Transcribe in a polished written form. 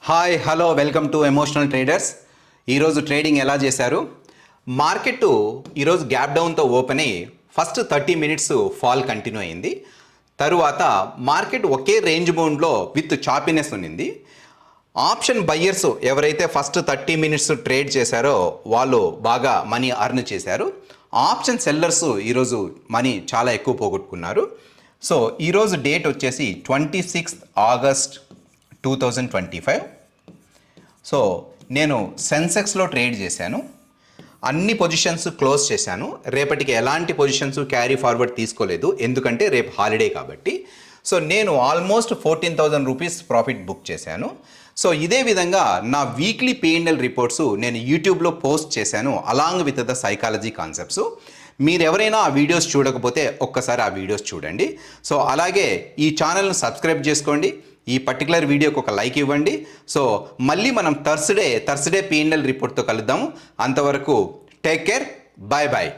Hi hello welcome to emotional traders. ఈరోజు trading ఎలా చేశారు? మార్కెట్ ఈరోజు గ్యాప్ డౌన్తో ఓపెన్ అయ్యి ఫస్ట్ 30 మినిట్స్ ఫాల్ కంటిన్యూ అయింది. తరువాత మార్కెట్ ఒకే రేంజ్ బౌండ్లో విత్ చాపీనెస్ ఉన్నింది. ఆప్షన్ బయ్యర్స్ ఎవరైతే ఫస్ట్ 30 మినిట్స్ ట్రేడ్ చేశారో వాళ్ళు బాగా మనీ అర్న్ చేశారు. ఆప్షన్ సెల్లర్స్ ఈరోజు మనీ చాలా ఎక్కువ పోగొట్టుకున్నారు. సో ఈరోజు డేట్ వచ్చేసి 26 ఆగస్ట్ 2025. సో నేను సెన్సెక్స్లో ట్రేడ్ చేశాను. అన్ని పొజిషన్స్ క్లోజ్ చేశాను. రేపటికి ఎలాంటి పొజిషన్స్ క్యారీ ఫార్వర్డ్ తీసుకోలేదు, ఎందుకంటే రేపు హాలిడే కాబట్టి. సో నేను ఆల్మోస్ట్ 14,000 రూపీస్ ప్రాఫిట్ బుక్ చేశాను. సో ఇదే విధంగా నా వీక్లీ P&L రిపోర్ట్స్ నేను యూట్యూబ్లో పోస్ట్ చేశాను along with the psychology concepts. మీరు ఎవరైనా ఆ వీడియోస్ చూడకపోతే ఒక్కసారి ఆ వీడియోస్ చూడండి. సో అలాగే ఈ ఛానల్ను సబ్స్క్రైబ్ చేసుకోండి. ఈ పర్టికులర్ వీడియోకి ఒక లైక్ ఇవ్వండి. సో మళ్ళీ మనం థర్స్డే P&L రిపోర్ట్తో కలుద్దాము. అంతవరకు టేక్ కేర్, బాయ్ బాయ్.